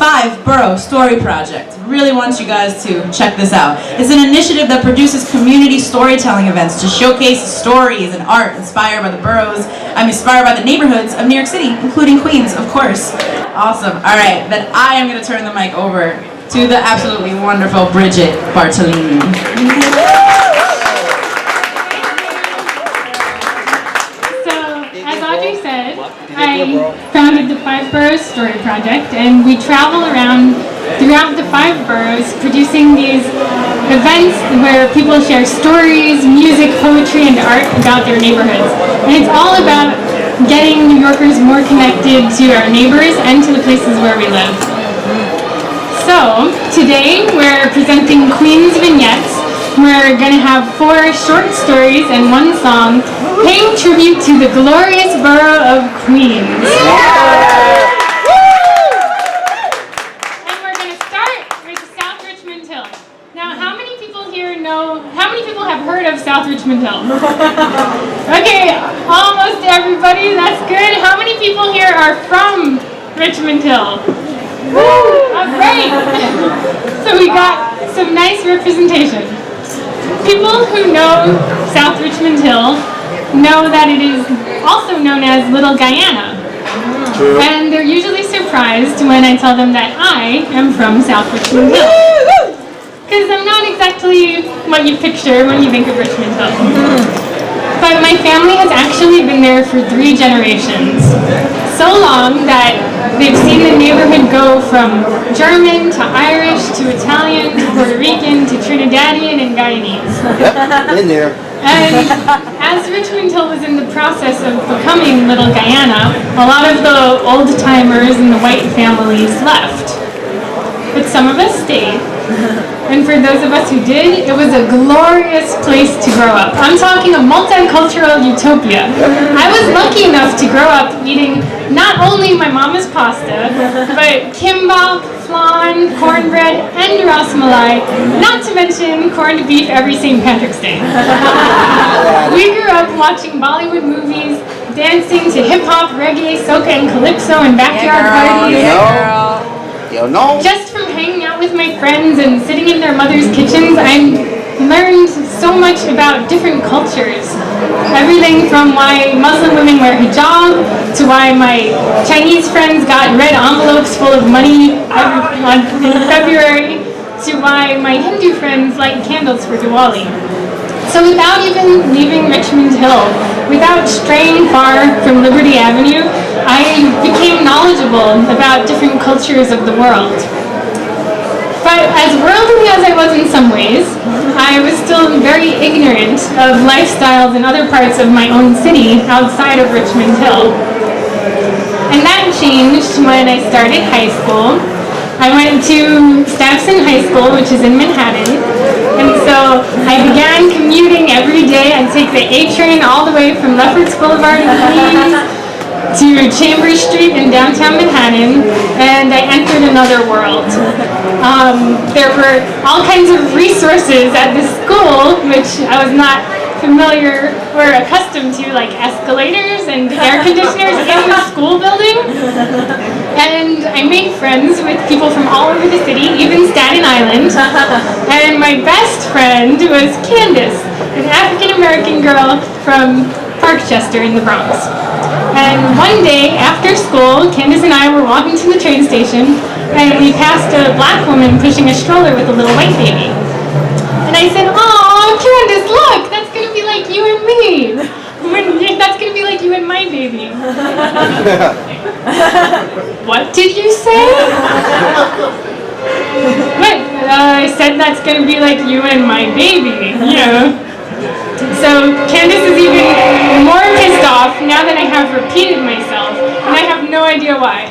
Five Boro Story Project. Really want you guys to check this out. It's an initiative that produces community storytelling events to showcase stories and art inspired by the inspired by the neighborhoods of New York City, including Queens, of course. Awesome. All right, then I am going to turn the mic over to the absolutely wonderful Bridget Bartolini. I founded the Five Boro Story Project, and we travel around throughout the 5 boroughs producing these events where people share stories, music, poetry, and art about their neighborhoods. And it's all about getting New Yorkers more connected to our neighbors and to the places where we live. So, today we're presenting Queens Vignettes. We're going to have 4 short stories and 1 song paying tribute to the glorious borough of Queens. And we're going to start with South Richmond Hill. Now, how many people have heard of South Richmond Hill? Okay, almost everybody, that's good. How many people here are from Richmond Hill? Oh, great! So we got some nice representation. People who know South Richmond Hill know that it is also known as Little Guyana. And they're usually surprised when I tell them that I am from South Richmond Hill. Because I'm not exactly what you picture when you think of Richmond Hill. But my family has actually been there for 3 generations. So long that they've seen the neighborhood go from German to Irish to Italian to Puerto Rican to Trinidadian and Guyanese. Yep, in there. And as Richmond Hill was in the process of becoming Little Guyana, a lot of the old-timers and the white families left. But some of us stayed. And for those of us who did, it was a glorious place to grow up. I'm talking a multicultural utopia. I was lucky enough to grow up eating not only my mama's pasta, but kimbap, flan, cornbread, and ras malai, not to mention corned beef every St. Patrick's Day. We grew up watching Bollywood movies, dancing to hip-hop, reggae, soca, and calypso in backyard parties. You know. Just from hanging out with my friends and sitting in their mother's kitchens, I learned so much about different cultures. Everything from why Muslim women wear hijab, to why my Chinese friends got red envelopes full of money in February, to why my Hindu friends light candles for Diwali. So without even leaving Richmond Hill, without straying far from Liberty Avenue, I became knowledgeable about different cultures of the world. But as worldly as I was in some ways, I was still very ignorant of lifestyles in other parts of my own city outside of Richmond Hill. And that changed when I started high school. I went to Stuyvesant High School, which is in Manhattan, and so I began commuting every day. I'd take the A train all the way from Lefferts Boulevard in Queens to Chambers Street in downtown Manhattan, and I entered another world. There were all kinds of resources at this school, which I was not familiar or accustomed to, like escalators and air conditioners in the school building. And I made friends with people from all over the city, even Staten Island. And my best friend was Candace, an African-American girl from Parkchester in the Bronx. And one day after school, Candace and I were walking to the train station, and we passed a black woman pushing a stroller with a little white baby. And I said, "Aw, Candace, look, that's going to be like you and me. That's going to be like you and my baby." What did you say? What? I said that's going to be like you and my baby. Yeah. So Candace is even more pissed off now that I have repeated myself, and I have no idea why.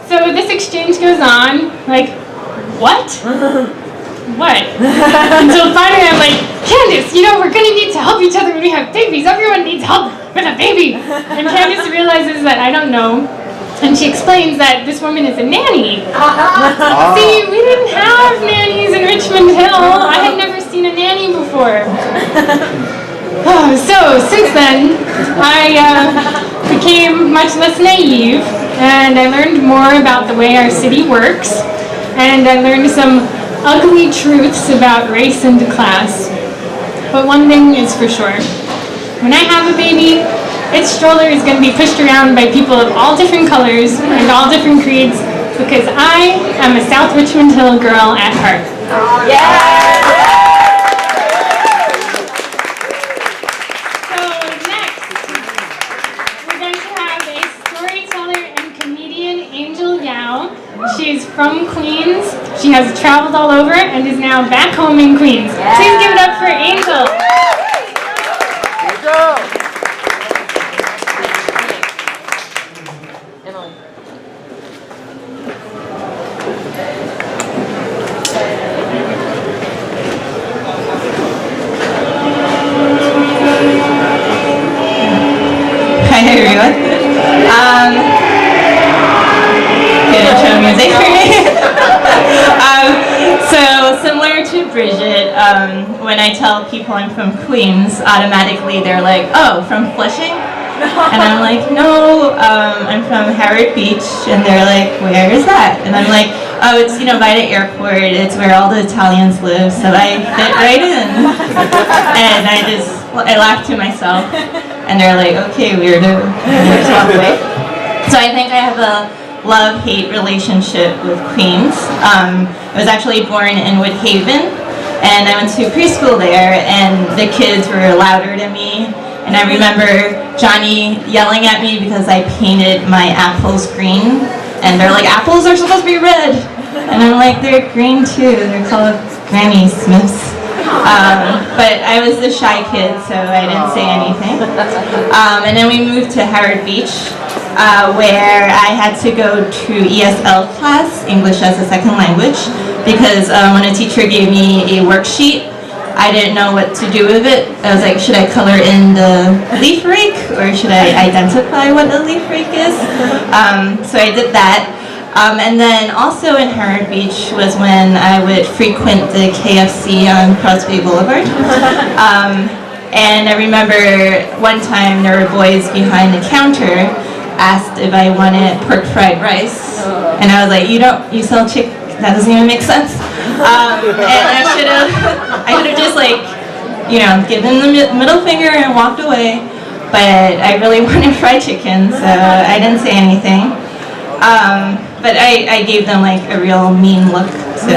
So this exchange goes on, like, what? What? Until finally I'm like, "Candace, you know, we're going to need to help each other when we have babies. Everyone needs help with a baby." And Candace realizes that I don't know. And she explains that this woman is a nanny. See, we didn't have nannies in Richmond Hill. I had never seen a nanny before. So, since then, I became much less naive, and I learned more about the way our city works, and I learned some ugly truths about race and class. But one thing is for sure. When I have a baby, its stroller is going to be pushed around by people of all different colors and all different creeds, because I am a South Richmond Hill girl at heart. Yeah! Angel Yau. She's from Queens. She has traveled all over and is now back home in Queens. Yeah. Please give it up for Angel. Emily. Hi everyone. Intro music for me. So similar to Bridget, when I tell people I'm from Queens, automatically they're like, "Oh, from Flushing?" And I'm like, "No, I'm from Howard Beach." And they're like, "Where is that?" And I'm like, "Oh, it's by the airport. It's where all the Italians live, so I fit right in." And I laugh to myself, and they're like, "Okay, weirdo." And they just walk away. So I think I have a love-hate relationship with Queens. I was actually born in Woodhaven, and I went to preschool there, and the kids were louder than me. And I remember Johnny yelling at me because I painted my apples green, and they're like, "Apples are supposed to be red." And I'm like, "They're green too. They're called Granny Smiths." But I was the shy kid, so I didn't say anything. And then we moved to Howard Beach, where I had to go to ESL class, English as a Second Language, because when a teacher gave me a worksheet, I didn't know what to do with it. I was like, should I color in the leaf rake, or should I identify what a leaf rake is? So I did that. And then also in Howard Beach was when I would frequent the KFC on Crosby Boulevard. And I remember one time there were boys behind the counter asked if I wanted pork fried rice, and I was like, you sell chicken? That doesn't even make sense. And I should have just given the middle finger and walked away, but I really wanted fried chicken, so I didn't say anything. But I gave them a real mean look, so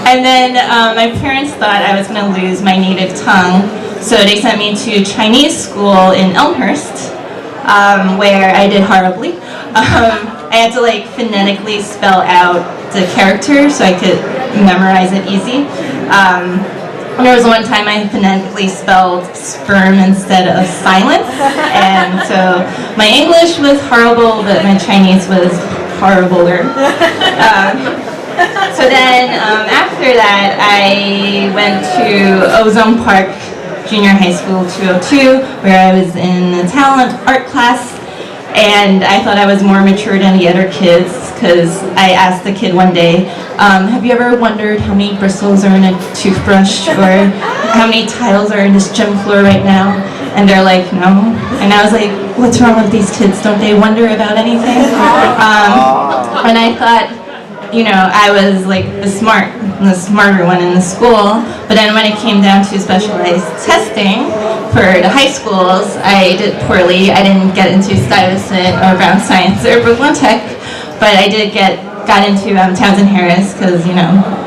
and then my parents thought I was going to lose my native tongue, so they sent me to Chinese school in Elmhurst, where I did horribly. I had to phonetically spell out the character so I could memorize it easy. There was one time I phonetically spelled sperm instead of silence, and so my English was horrible, but my Chinese was horribler. So then after that, I went to Ozone Park Junior High School 202, where I was in the talent art class, and I thought I was more mature than the other kids, because I asked the kid one day, have you ever wondered how many bristles are in a toothbrush, or how many tiles are in this gym floor right now? And they're like, no. And I was like, what's wrong with these kids? Don't they wonder about anything? And I thought, I was the smarter one in the school. But then when it came down to specialized testing for the high schools, I did poorly. I didn't get into Stuyvesant or Brown Science or Brooklyn Tech, but I did got into Townsend Harris because,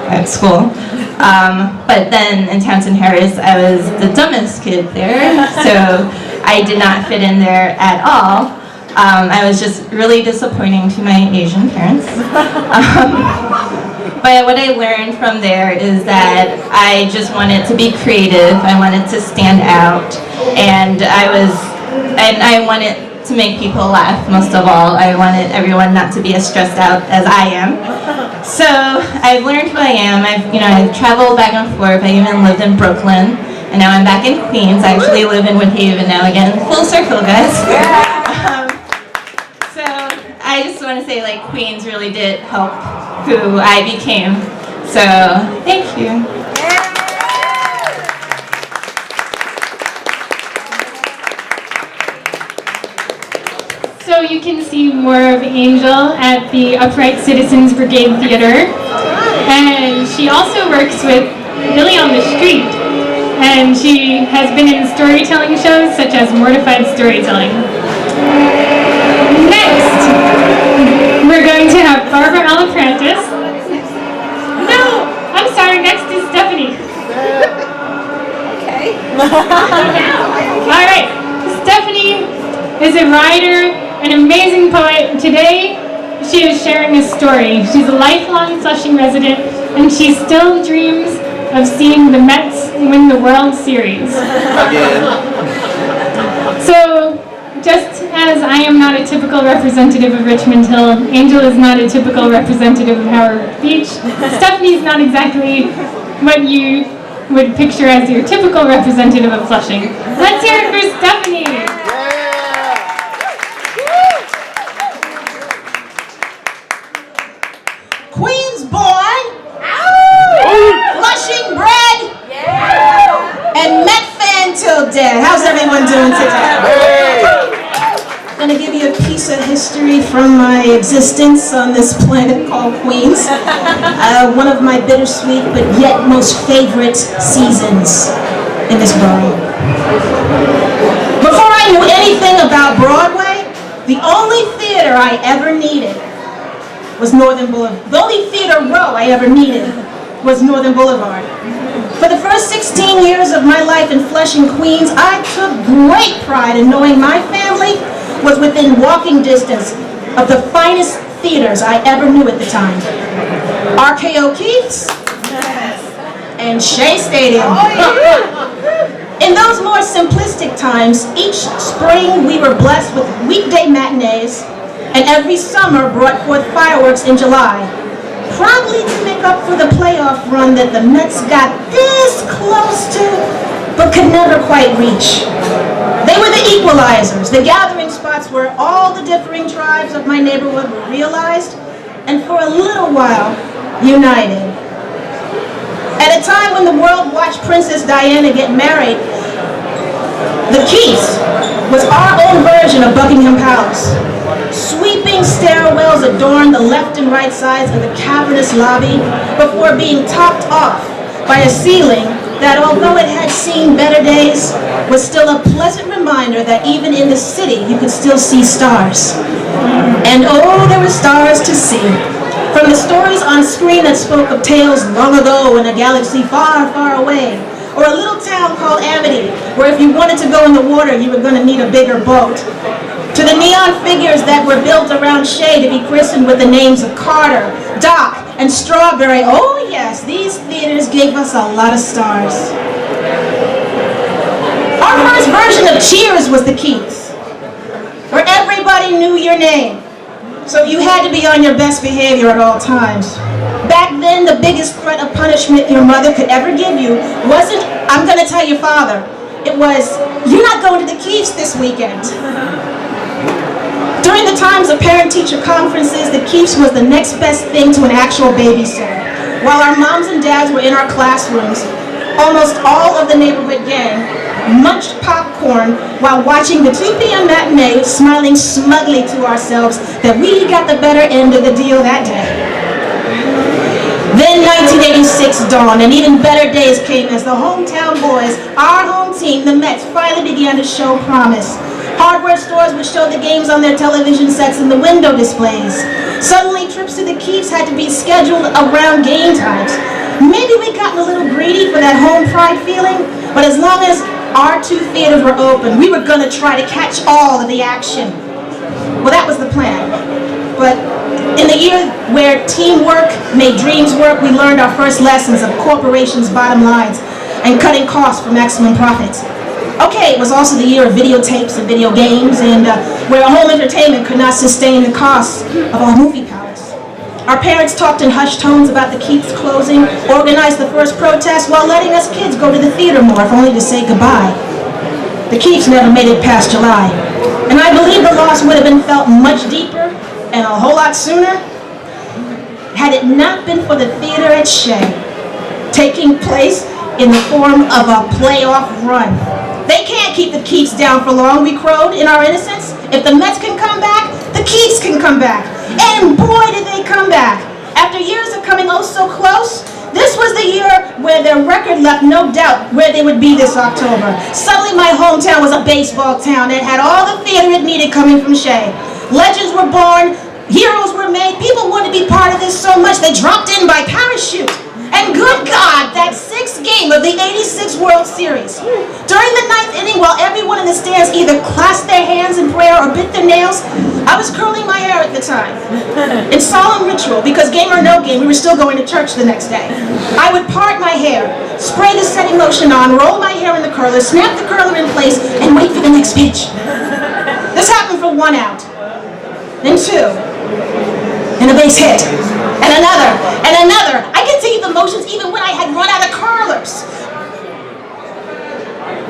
at school. But then in Townsend Harris, I was the dumbest kid there, so I did not fit in there at all. I was just really disappointing to my Asian parents. But what I learned from there is that I just wanted to be creative. I wanted to stand out, and I wanted to make people laugh. Most of all, I wanted everyone not to be as stressed out as I am. So I've learned who I am. I've traveled back and forth. I even lived in Brooklyn, and now I'm back in Queens. I actually live in Woodhaven now again. Full circle, guys. So I just want to say, Queens really did help who I became. So, thank you. So you can see more of Angel at the Upright Citizens Brigade Theater. And she also works with Billy on the Street. And she has been in storytelling shows such as Mortified Storytelling. Next, we're going to have Barbara Aliprantis. No, I'm sorry, next is Stephanie. Okay. All right, Stephanie is a writer, an amazing poet. Today, she is sharing a story. She's a lifelong Flushing resident, and she still dreams of seeing the Mets win the World Series. Again. So, just as I am not a typical representative of Richmond Hill, Angel is not a typical representative of Howard Beach, Stephanie is not exactly what you would picture as your typical representative of Flushing. Let's hear it for Stephanie! Queens born, Flushing bred, and Met fan till dead. How's everyone doing today? I'm going to give you a piece of history from my existence on this planet called Queens. One of my bittersweet but yet most favorite seasons in this borough. Before I knew anything about Broadway, the only theater I ever needed was Northern Boulevard. The only theater row I ever needed was Northern Boulevard. For the first 16 years of my life in Flushing, Queens, I took great pride in knowing my family was within walking distance of the finest theaters I ever knew at the time. RKO Keith's and Shea Stadium. In those more simplistic times, each spring we were blessed with weekday matinees, and every summer brought forth fireworks in July, probably to make up for the playoff run that the Mets got this close to, but could never quite reach. They were the equalizers, the gathering spots where all the differing tribes of my neighborhood were realized, and for a little while, united. At a time when the world watched Princess Diana get married, the Keiths was our own version of Buckingham Palace. Sweeping stairwells adorned the left and right sides of the cavernous lobby before being topped off by a ceiling that, although it had seen better days, was still a pleasant reminder that even in the city you could still see stars. And oh, there were stars to see. From the stories on screen that spoke of tales long ago in a galaxy far, far away, or a little town called Amity, where if you wanted to go in the water, you were going to need a bigger boat, to the neon figures that were built around Shea to be christened with the names of Carter, Doc, and Strawberry. Oh yes, these theaters gave us a lot of stars. Our first version of Cheers was the Keiths, where everybody knew your name, so you had to be on your best behavior at all times. Back then, the biggest threat of punishment your mother could ever give you wasn't, "I'm going to tell your father." It was, "You're not going to the Keiths this weekend." During the times of parent-teacher conferences, the Keiths was the next best thing to an actual babysitter. While our moms and dads were in our classrooms, almost all of the neighborhood gang munched popcorn while watching the 2 p.m. matinee, smiling smugly to ourselves that we got the better end of the deal that day. Then 1986 dawned, and even better days came as the hometown boys, our home team, the Mets, finally began to show promise. Hardware stores would show the games on their television sets and the window displays. Suddenly, trips to the Keiths had to be scheduled around game times. Maybe we'd gotten a little greedy for that home pride feeling, but as long as our 2 theaters were open, we were going to try to catch all of the action. Well, that was the plan. But in the year where teamwork made dreams work, we learned our first lessons of corporations' bottom lines and cutting costs for maximum profits. Okay, it was also the year of videotapes and video games, and where home entertainment could not sustain the costs of our movie palace. Our parents talked in hushed tones about the Keiths closing, organized the first protest while letting us kids go to the theater more, if only to say goodbye. The Keiths never made it past July, and I believe the loss would have been felt much deeper and a whole lot sooner had it not been for the theater at Shea taking place in the form of a playoff run. They can't keep the Keats down for long, we crowed in our innocence. If the Mets can come back, the Keats can come back. And boy, did they come back. After years of coming oh so close, this was the year where their record left no doubt where they would be this October. Suddenly my hometown was a baseball town that had all the theater it needed coming from Shea. Legends were born, heroes were made, people wanted to be part of this so much they dropped in by parachute. And good God, that sixth game of the '86 World Series. During the ninth inning, while everyone in the stands either clasped their hands in prayer or bit their nails, I was curling my hair at the time. In solemn ritual, because game or no game, we were still going to church the next day. I would part my hair, spray the setting lotion on, roll my hair in the curler, snap the curler in place, and wait for the next pitch. This happened for 1 out, then 2. And a base hit, and another, and another. I continued the motions even when I had run out of curlers.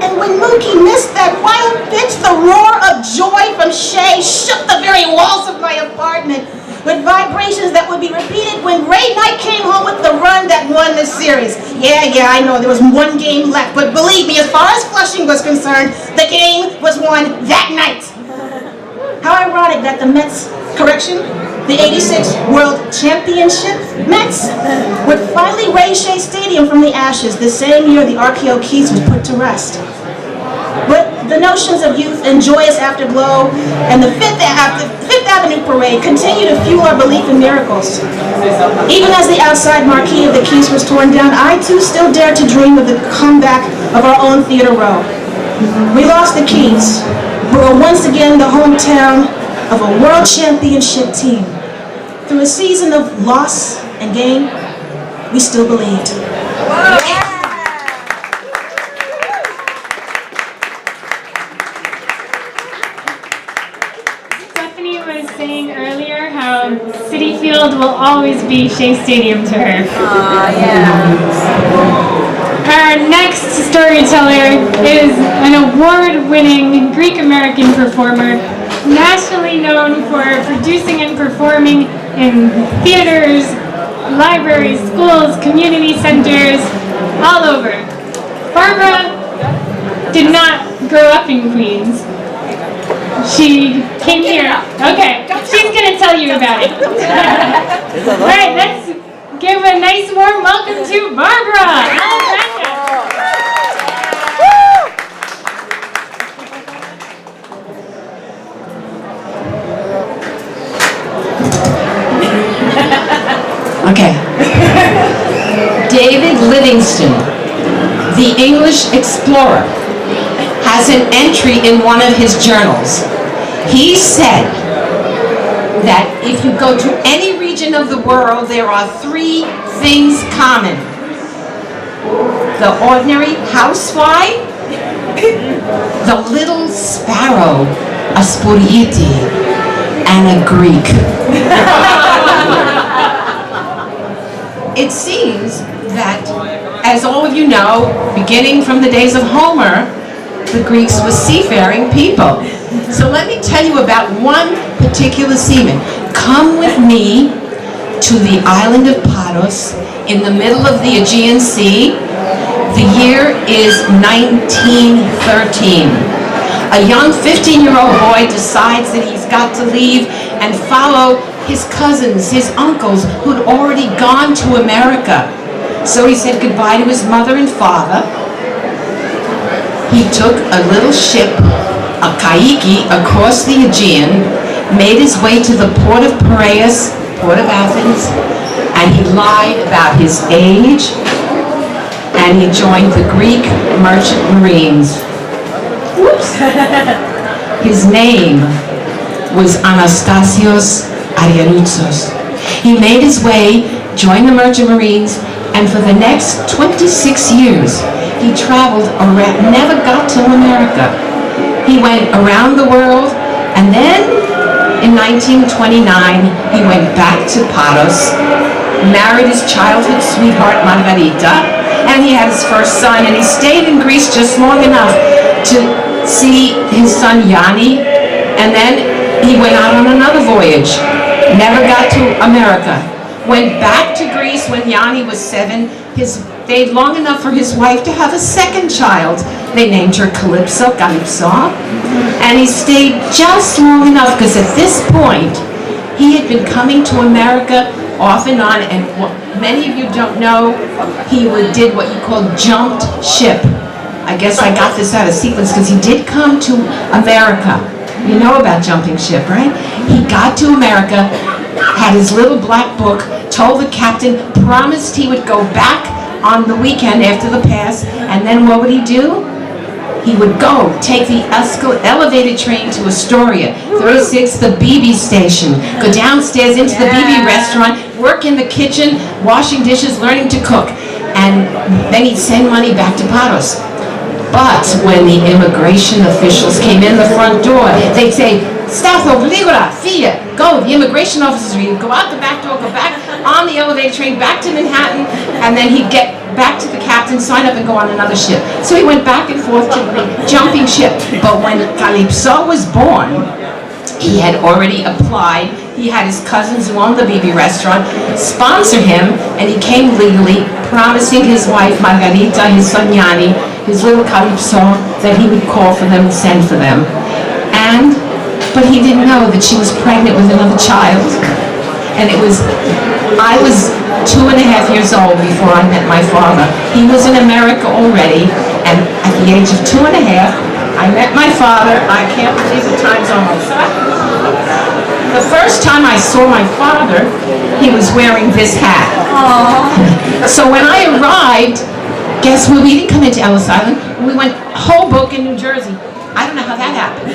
And when Mookie missed that wild pitch, the roar of joy from Shea shook the very walls of my apartment with vibrations that would be repeated when Ray Knight came home with the run that won the series. Yeah, I know there was 1 game left, but believe me, as far as Flushing was concerned, the game was won that night. How ironic that the Mets, the '86 World Championship Mets would finally raise Shea Stadium from the ashes the same year the RKO Keats was put to rest. But the notions of youth and joyous afterglow and the Fifth Avenue Parade continue to fuel our belief in miracles. Even as the outside marquee of the Keats was torn down, I too still dare to dream of the comeback of our own theater row. We lost the Keats, but were once again the hometown of a world championship team. Through a season of loss and gain, we still believed. Stephanie was saying earlier how Citi Field will always be Shea Stadium to her. Our next storyteller is an award-winning Greek-American performer, nationally known for producing and performing in theaters, libraries, schools, community centers, all over. Barbara did not grow up in Queens. She came here. Okay, she's going to tell you about it. All right, let's give a nice warm welcome to Barbara Aliprantis. Okay. David Livingstone, the English explorer, has an entry in one of his journals. He said that if you go to any region of the world, there are 3 things common. The ordinary housefly, the little sparrow, a spurieti, and a Greek. It seems that, as all of you know, beginning from the days of Homer, the Greeks were seafaring people. So let me tell you about one particular seaman. Come with me to the island of Paros in the middle of the Aegean Sea. The year is 1913. A young 15-year-old boy decides that he's got to leave and follow his cousins, his uncles, who'd already gone to America. So he said goodbye to his mother and father. He took a little ship, a kaiki, across the Aegean, made his way to the port of Piraeus, port of Athens, and he lied about his age, and he joined the Greek merchant marines. Whoops. His name was Anastasios Arianoutsos. He made his way, joined the merchant marines, and for the next 26 years, he traveled around, never got to America. He went around the world, and then in 1929, he went back to Paros, married his childhood sweetheart Margarita, and he had his first son, and he stayed in Greece just long enough to see his son Yanni, and then he went out on another voyage, never got to America. went back to Greece when Yanni was 7. Stayed long enough for his wife to have a second child. They named her Calypso, and he stayed just long enough because at this point, he had been coming to America off and on, and what many of you don't know, he did what you call jumped ship. I guess I got this out of sequence because he did come to America. You know about jumping ship, right? He got to America, had his little black book, told the captain, promised he would go back on the weekend after the pass, and then what would he do? He would go take the elevated train to Astoria, 36, the BB station, go downstairs into the BB restaurant, work in the kitchen, washing dishes, learning to cook, and then he'd send money back to Paros. But when the immigration officials came in the front door, they'd say, Staffo, Ligura, Fia, go. The immigration officers would go out the back door, go back on the elevated train, back to Manhattan, and then he'd get back to the captain, sign up, and go on another ship. So he went back and forth to the jumping ship. But when Calypso was born, he had already applied. He had his cousins who owned the BB restaurant sponsor him, and he came legally, promising his wife Margarita, his son Yanni, his little Calypso, that he would call for them and send for them. But he didn't know that she was pregnant with another child. And I was 2.5 years old before I met my father. He was in America already, and at the age of 2.5, I met my father. I can't believe the time's almost up. The first time I saw my father, he was wearing this hat. So when I arrived, guess what? We didn't come into Ellis Island. We went Hoboken, New Jersey. I don't know how that happened.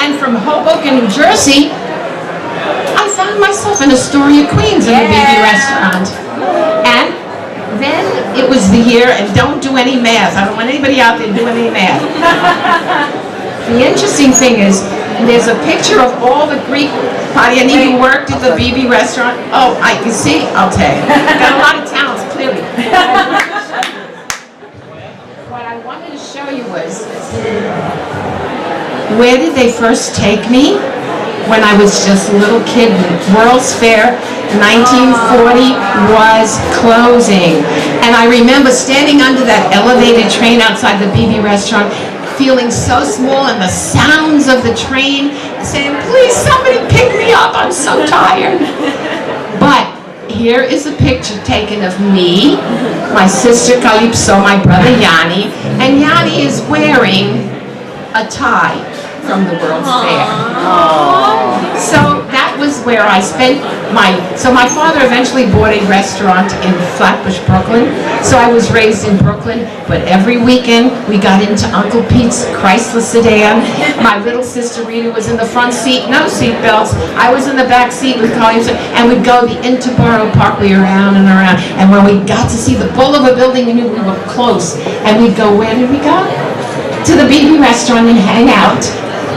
And from Hoboken, New Jersey, I found myself in Astoria, Queens, in a BB restaurant. And then it was the year, and don't do any math. I don't want anybody out there doing any math. The interesting thing is, there's a picture of all the Greek Pariani who worked at the BB restaurant. Oh, I can see, I'll tell you. Got a lot of talents, clearly. What I wanted to show you was, where did they first take me? When I was just a little kid. World's Fair 1940 was closing. And I remember standing under that elevated train outside the BB restaurant, feeling so small, and the sounds of the train saying, please somebody pick me up, I'm so tired. But here is a picture taken of me, my sister Calypso, my brother Yanni, and Yanni is wearing a tie from the World's Fair. So that was where I spent so my father eventually bought a restaurant in Flatbush, Brooklyn. So I was raised in Brooklyn, but every weekend we got into Uncle Pete's Chrysler sedan. My little sister Rita was in the front seat, no seat belts. I was in the back seat with Calypso, and we'd go the Interborough Parkway around and around. And when we got to see the bull of a building, we knew we were close. And we'd go, where did we go? To the BB restaurant and hang out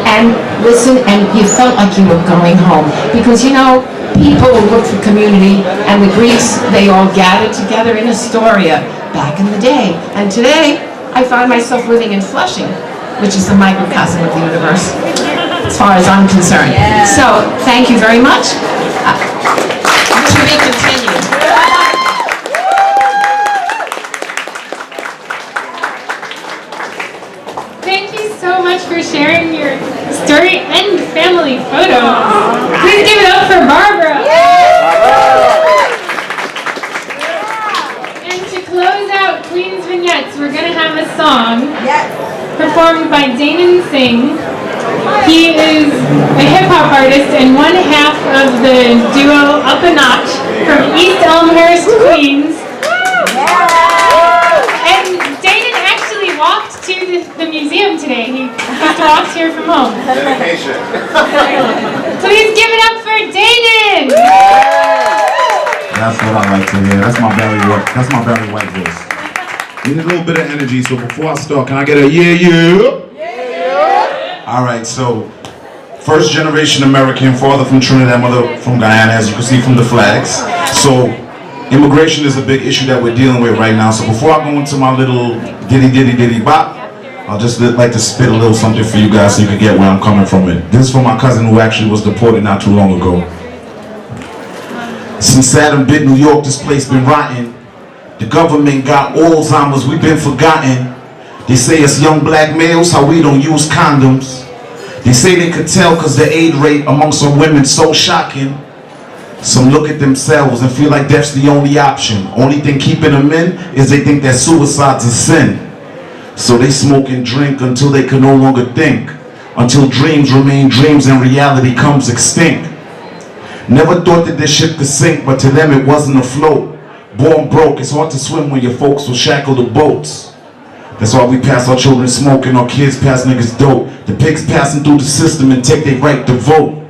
and listen, and you felt like you were going home. Because, you know, people look for community, and the Greeks, they all gathered together in Astoria back in the day. And today, I find myself living in Flushing, which is the microcosm of the universe, as far as I'm concerned. So, thank you very much. To be continued. Thank you so much for sharing your story and family photos. Please give it up for Barbara. And to close out Queen's Vignettes, we're going to have a song performed by Danon Singh. He is a hip-hop artist and one half of the duo Up a Notch from East Elmhurst, Queens. And Danon actually walked to the museum today. He just walked here from home. Dedication. Please give it up for Danon! That's what I like to hear. That's my Barry White voice. We need a little bit of energy, so before I start, can I get a yeah? All right, so first generation American, father from Trinidad, mother from Guyana, as you can see from the flags. So immigration is a big issue that we're dealing with right now. So before I go into my little ditty bop, I'll just like to spit a little something for you guys so you can get where I'm coming from. This is for my cousin who actually was deported not too long ago. Since Adam bit New York, this place been rotten. The government got Alzheimer's, we been forgotten. They say it's young black males, how we don't use condoms. They say they could tell cause the AIDS rate amongst our women so shocking. Some look at themselves and feel like death's the only option. Only thing keeping them in is they think that suicide's a sin. So they smoke and drink until they can no longer think. Until dreams remain dreams and reality comes extinct. Never thought that this ship could sink, but to them it wasn't afloat. Born broke, it's hard to swim when your folks will shackle the boats. That's why we pass our children smoking, our kids pass niggas dope. The pigs passing through the system and take their right to vote.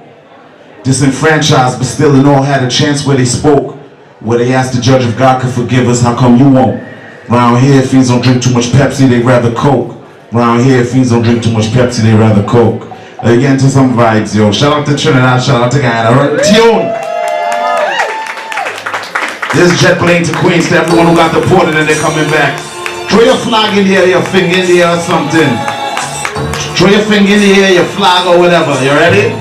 Disenfranchised, but still and all had a chance where they spoke. Where they asked the judge if God could forgive us, how come you won't? Round here, fiends don't drink too much Pepsi, they rather Coke. Round here, fiends don't drink too much Pepsi, they rather Coke. Again, to some vibes, yo. Shout out to Trinidad, shout out to Guyana. Tune! This jet plane to Queens, to everyone who got deported and they're coming back. Throw your flag in the air, your finger in the air or something. Throw your finger in the air, your flag or whatever. You ready?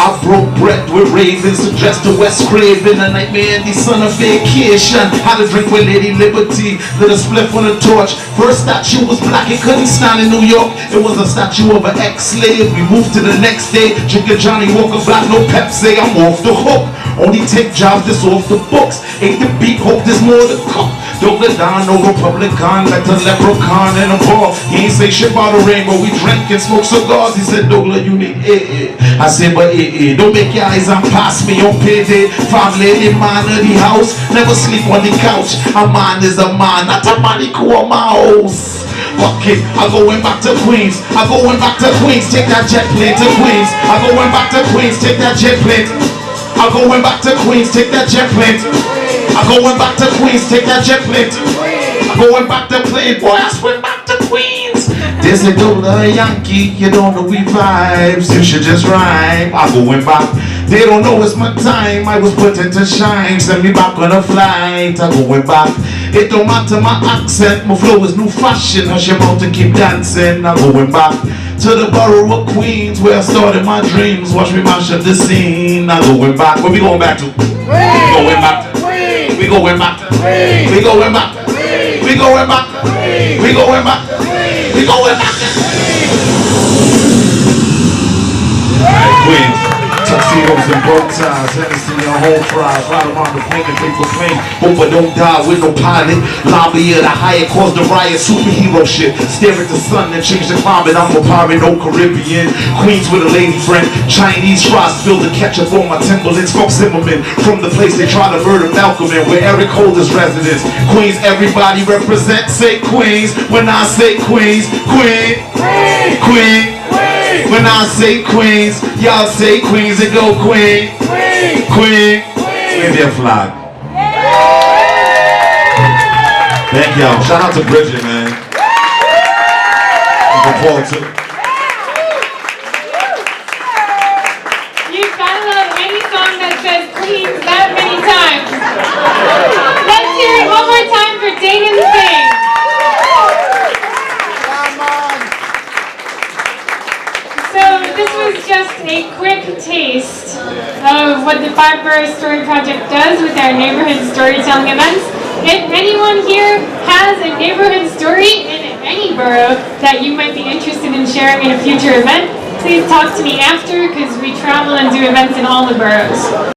I broke bread with ravens, suggest to West Craven, a nightmare in the son of vacation. Had a drink with Lady Liberty, lit a spliff on a torch. First statue was black, it couldn't stand in New York. It was a statue of an ex-slave. We moved to the next day, drinking Johnny Walker Black, no Pepsi, I'm off the hook. Only take jobs that's off the books. Ain't the beat, hope there's more to cook. Don't let down, no Republican, like the leprechaun in a bar. He ain't say shit about the rainbow, we drink and smoke cigars. He said, Douglas, you need I said, but don't make your eyes and pass me on payday. Family, the man of the house, never sleep on the couch. A man is a man, not a man or mouse. Fuck it, I'm going back to Queens. I'm going back to Queens, take that jet plane to Queens. I'm going back to Queens, take that jet plane. I'm going back to Queens, take that jet plane. I'm going back to Queens, take that jet plane. I'm going back to plane, boy, I swim back to Queens. There's a dollar Yankee, you don't know we vibes, you should just rhyme. I'm going back, they don't know it's my time. I was put into shine, send me back on a flight. I'm going back, it don't matter my accent, my flow is new fashion. Hush your mouth and keep dancing. I'm going back to the borough of Queens, where I started my dreams. Watch me mash up the scene. I'm going back, where we going back to? We going back to we going back to we going back to we going back to we going back to we going back to Queens. Tuxedos and bow ties, Hennessy and whole fries, right around the plane and paper plane. Hope I don't die with no pilot. Lobby of the higher cause the riot, superhero shit. Stare at the sun and change the climate. I'm a pirate, no Caribbean. Queens with a lady friend. Chinese fries fill the ketchup on my Timberlands. Fuck Zimmerman from the place they try to murder Malcolm in, where Eric Holder's residence. Queens, everybody represent. Say Queens when I say Queens. Queen, Queen. When I say Queens, y'all say Queens and go Queen. Queen. Wave your flag. Thank y'all. Shout out to Bridget, man. Uncle Paul too. You've got to love any song that says Queens that many times. Let's hear it one more time for Danon Singh. So this was just a quick taste of what the Five Boro Story Project does with our neighborhood storytelling events. If anyone here has a neighborhood story in any borough that you might be interested in sharing in a future event, please talk to me after, because we travel and do events in all the boroughs.